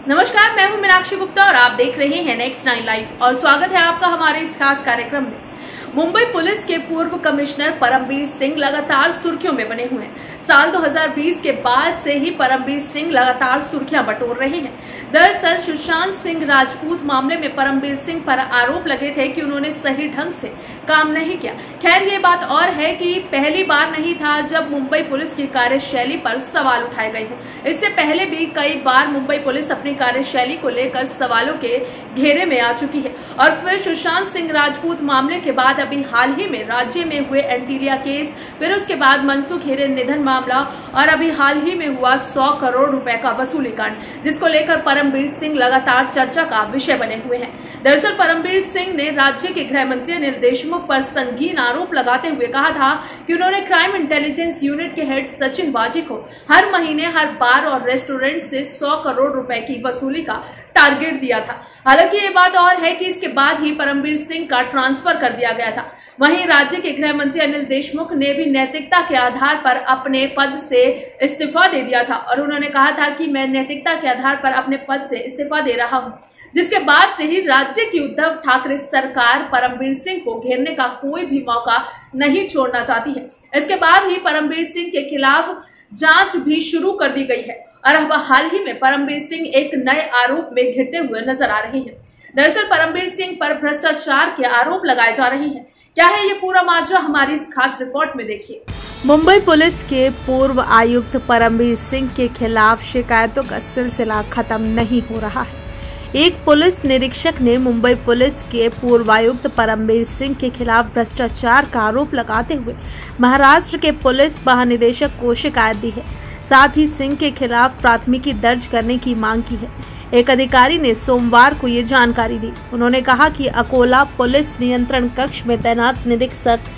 नमस्कार, मैं हूं मीनाक्षी गुप्ता और आप देख रहे हैं नेक्स्ट 9 लाइव और स्वागत है आपका हमारे इस खास कार्यक्रम में। मुंबई पुलिस के पूर्व कमिश्नर परमबीर सिंह लगातार सुर्खियों में बने हुए हैं। साल 2020 के बाद से ही परमबीर सिंह लगातार सुर्खियां बटोर रहे हैं। दरअसल सुशांत सिंह राजपूत मामले में परमबीर सिंह पर आरोप लगे थे कि उन्होंने सही ढंग से काम नहीं किया। खैर, ये बात और है कि पहली बार नहीं था जब मुंबई पुलिस की कार्यशैली पर सवाल उठाए गए हों। इससे पहले भी कई बार मुंबई पुलिस अपनी कार्यशैली को लेकर सवालों के घेरे में आ चुकी है और फिर सुशांत सिंह राजपूत मामले के बाद अभी हाल ही में राज्य में हुए एंटीलिया केस, फिर उसके बाद मनसुख हिरेन निधन मामला और अभी हाल ही में हुआ 100 करोड़ रुपए का वसूली कांड, जिसको लेकर परमबीर सिंह लगातार चर्चा का विषय बने हुए हैं। दरअसल परमबीर सिंह ने राज्य के गृह मंत्री अनिल देशमुख पर संगीन आरोप लगाते हुए कहा था कि उन्होंने क्राइम इंटेलिजेंस यूनिट के हेड सचिन वाजे को हर महीने हर बार और रेस्टोरेंट से 100 करोड़ रुपए की वसूली का टारगेट दिया था। हालांकि ये बात और है कि इसके बाद ही परमबीर सिंह का ट्रांसफर कर दिया गया था। वहीं राज्य के गृह मंत्री अनिल देशमुख ने भी नैतिकता के आधार पर अपने पद से इस्तीफा दे दिया था और उन्होंने कहा था कि मैं नैतिकता के आधार पर अपने पद से इस्तीफा दे रहा हूं, जिसके बाद से ही राज्य की उद्धव ठाकरे सरकार परमबीर सिंह को घेरने का कोई भी मौका नहीं छोड़ना चाहती है। इसके बाद ही परमबीर सिंह के खिलाफ जांच भी शुरू कर दी गई है और अब हाल ही में परमबीर सिंह एक नए आरोप में घिरते हुए नजर आ रहे हैं। दरअसल परमबीर सिंह पर भ्रष्टाचार के आरोप लगाए जा रहे हैं। क्या है ये पूरा माजरा, हमारी इस खास रिपोर्ट में देखिए। मुंबई पुलिस के पूर्व आयुक्त परमबीर सिंह के खिलाफ शिकायतों का सिलसिला खत्म नहीं हो रहा है। एक पुलिस निरीक्षक ने मुंबई पुलिस के पूर्व आयुक्त परमबीर सिंह के खिलाफ भ्रष्टाचार का आरोप लगाते हुए महाराष्ट्र के पुलिस महानिदेशक को शिकायत दी है। साथ ही सिंह के खिलाफ प्राथमिकी दर्ज करने की मांग की है। एक अधिकारी ने सोमवार को ये जानकारी दी। उन्होंने कहा कि अकोला पुलिस नियंत्रण कक्ष में तैनात निरीक्षक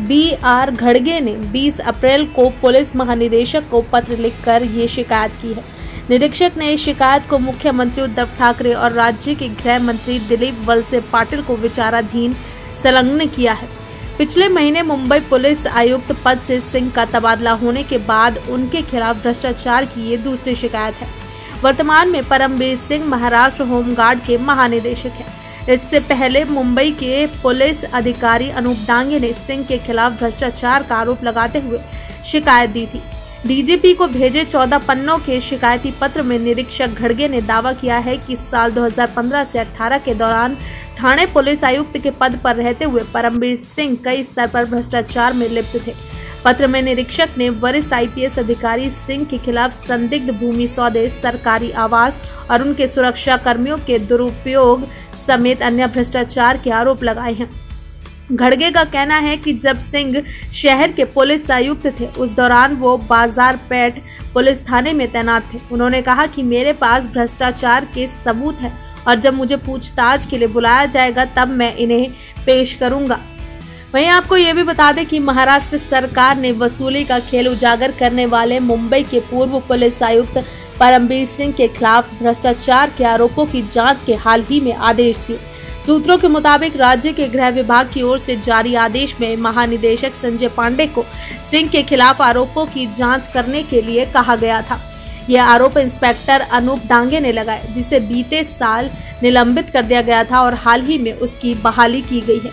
BR घड़गे ने 20 अप्रैल को पुलिस महानिदेशक को पत्र लिखकर ये शिकायत की है। निरीक्षक ने इस शिकायत को मुख्यमंत्री उद्धव ठाकरे और राज्य के गृह मंत्री दिलीप वलसे पाटिल को विचाराधीन संलग्न किया है। पिछले महीने मुंबई पुलिस आयुक्त पद से सिंह का तबादला होने के बाद उनके खिलाफ भ्रष्टाचार की ये दूसरी शिकायत है। वर्तमान में परमबीर सिंह महाराष्ट्र होमगार्ड के महानिदेशक हैं। इससे पहले मुंबई के पुलिस अधिकारी अनूप डांगे ने सिंह के खिलाफ भ्रष्टाचार का आरोप लगाते हुए शिकायत दी थी। डीजीपी को भेजे 14 पन्नों के शिकायती पत्र में निरीक्षक घड़गे ने दावा किया है कि साल 2015 से 18 के दौरान ठाणे पुलिस आयुक्त के पद पर रहते हुए परमबीर सिंह कई स्तर पर भ्रष्टाचार में लिप्त थे। पत्र में निरीक्षक ने वरिष्ठ IPS अधिकारी सिंह के खिलाफ संदिग्ध भूमि सौदे, सरकारी आवास और उनके सुरक्षा कर्मियों के दुरुपयोग समेत अन्य भ्रष्टाचार के आरोप लगाए हैं। घड़गे का कहना है कि जब सिंह शहर के पुलिस आयुक्त थे, उस दौरान वो बाजारपेट पुलिस थाने में तैनात थे। उन्होंने कहा कि मेरे पास भ्रष्टाचार के सबूत है और जब मुझे पूछताछ के लिए बुलाया जाएगा तब मैं इन्हें पेश करूंगा। वहीं आपको ये भी बता दें कि महाराष्ट्र सरकार ने वसूली का खेल उजागर करने वाले मुंबई के पूर्व पुलिस आयुक्त परमबीर सिंह के खिलाफ भ्रष्टाचार के आरोपों की जांच के हाल ही में आदेश दिए। सूत्रों के मुताबिक राज्य के गृह विभाग की ओर से जारी आदेश में महानिदेशक संजय पांडे को सिंह के खिलाफ आरोपों की जांच करने के लिए कहा गया था। यह आरोप इंस्पेक्टर अनूप डांगे ने लगाए, जिसे बीते साल निलंबित कर दिया गया था और हाल ही में उसकी बहाली की गई है।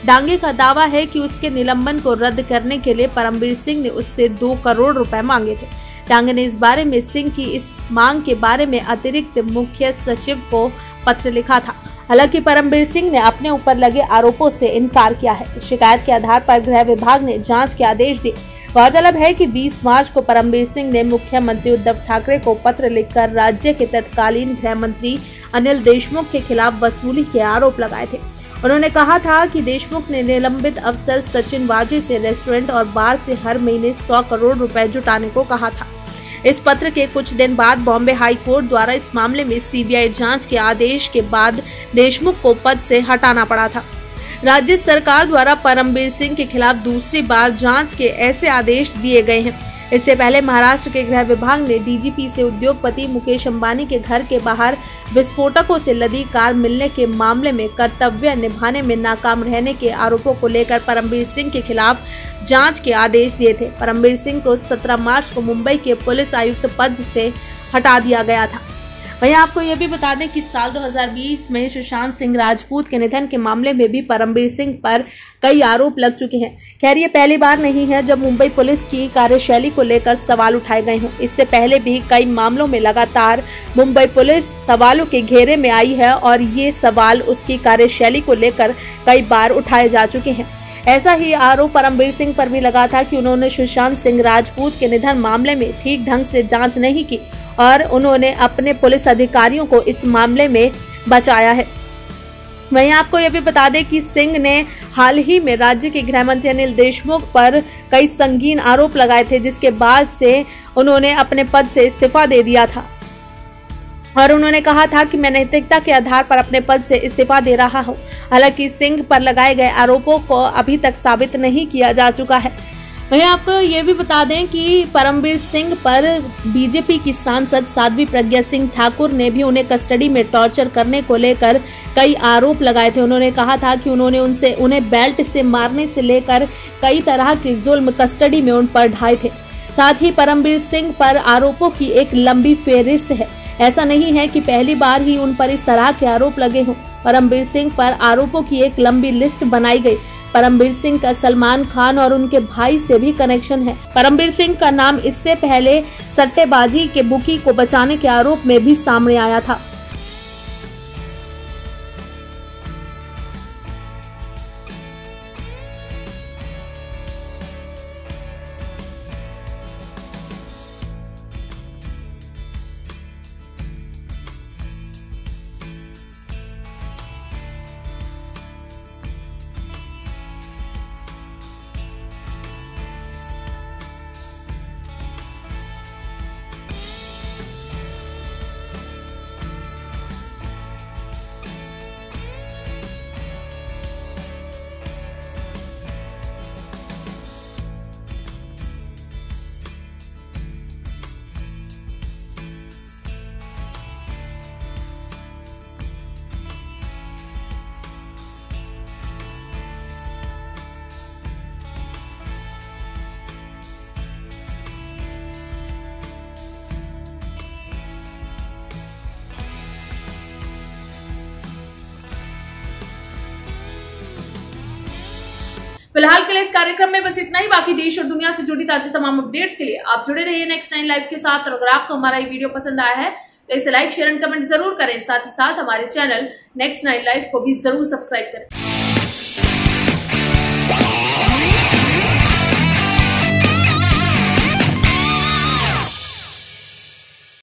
डांगे का दावा है कि उसके निलंबन को रद्द करने के लिए परमबीर सिंह ने उससे 2 करोड़ रुपए मांगे थे। डांगे ने इस बारे में सिंह की इस मांग के बारे में अतिरिक्त मुख्य सचिव को पत्र लिखा था। हालांकि परमबीर सिंह ने अपने ऊपर लगे आरोपों से इनकार किया है। शिकायत के आधार पर गृह विभाग ने जांच के आदेश दिए। गौरतलब है कि 20 मार्च को परमबीर सिंह ने मुख्यमंत्री उद्धव ठाकरे को पत्र लिखकर राज्य के तत्कालीन गृह मंत्री अनिल देशमुख के खिलाफ वसूली के आरोप लगाए थे। उन्होंने कहा था कि देशमुख ने निलंबित अफसर सचिन वाजे से रेस्टोरेंट और बार से हर महीने 100 करोड़ रुपए जुटाने को कहा था। इस पत्र के कुछ दिन बाद बॉम्बे हाई कोर्ट द्वारा इस मामले में CBI जांच के आदेश के बाद देशमुख को पद से हटाना पड़ा था। राज्य सरकार द्वारा परमबीर सिंह के खिलाफ दूसरी बार जांच के ऐसे आदेश दिए गए हैं। इससे पहले महाराष्ट्र के गृह विभाग ने DGP से उद्योगपति मुकेश अंबानी के घर के बाहर विस्फोटकों से लदी कार मिलने के मामले में कर्तव्य निभाने में नाकाम रहने के आरोपों को लेकर परमबीर सिंह के खिलाफ जांच के आदेश दिए थे। परमबीर सिंह को 17 मार्च को मुंबई के पुलिस आयुक्त पद से हटा दिया गया था। वहीं आपको यह भी बता दें कि साल 2020 में सुशांत सिंह राजपूत के निधन के मामले में भी परमबीर सिंह पर कई आरोप लग चुके हैं। खैर, ये पहली बार नहीं है जब मुंबई पुलिस की कार्यशैली को लेकर सवाल उठाए गए हों। इससे पहले भी कई मामलों में लगातार मुंबई पुलिस सवालों के घेरे में आई है और ये सवाल उसकी कार्यशैली को लेकर कई बार उठाए जा चुके हैं। ऐसा ही आरोप परमबीर सिंह पर भी लगा था कि उन्होंने सुशांत सिंह राजपूत के निधन मामले में ठीक ढंग से जांच नहीं की और उन्होंने अपने पुलिस अधिकारियों को इस मामले में बचाया है। वहीं आपको यह भी बता दें कि सिंह ने हाल ही में राज्य के गृह मंत्री अनिल देशमुख पर कई संगीन आरोप लगाए थे, जिसके बाद से उन्होंने अपने पद से इस्तीफा दे दिया था और उन्होंने कहा था कि मैं नैतिकता के आधार पर अपने पद से इस्तीफा दे रहा हूं। हालांकि सिंह पर लगाए गए आरोपों को अभी तक साबित नहीं किया जा चुका है। वहीं आपको ये भी बता दें कि परमबीर सिंह पर बीजेपी की सांसद साध्वी प्रज्ञा सिंह ठाकुर ने भी उन्हें कस्टडी में टॉर्चर करने को लेकर कई आरोप लगाए थे। उन्होंने कहा था कि उन्होंने उन्हें बेल्ट से मारने से लेकर कई तरह के जुल्म कस्टडी में उन पर ढाए थे। साथ ही परमबीर सिंह पर आरोपों की एक लंबी फेहरिस्त है। ऐसा नहीं है कि पहली बार ही उन पर इस तरह के आरोप लगे हों। परमबीर सिंह पर आरोपों की एक लंबी लिस्ट बनाई गई। परमबीर सिंह का सलमान खान और उनके भाई से भी कनेक्शन है। परमबीर सिंह का नाम इससे पहले सट्टेबाजी के बुकी को बचाने के आरोप में भी सामने आया था। फिलहाल के लिए इस कार्यक्रम में बस इतना ही। बाकी देश और दुनिया से जुड़ी ताजा तमाम अपडेट्स के लिए आप जुड़े रहिए नेक्स्ट 9 लाइव के साथ। और अगर आपको हमारा ये वीडियो पसंद आया है तो इसे लाइक, शेयर एंड कमेंट जरूर करें। साथ ही साथ हमारे चैनल नेक्स्ट 9 लाइव को भी जरूर सब्सक्राइब करें।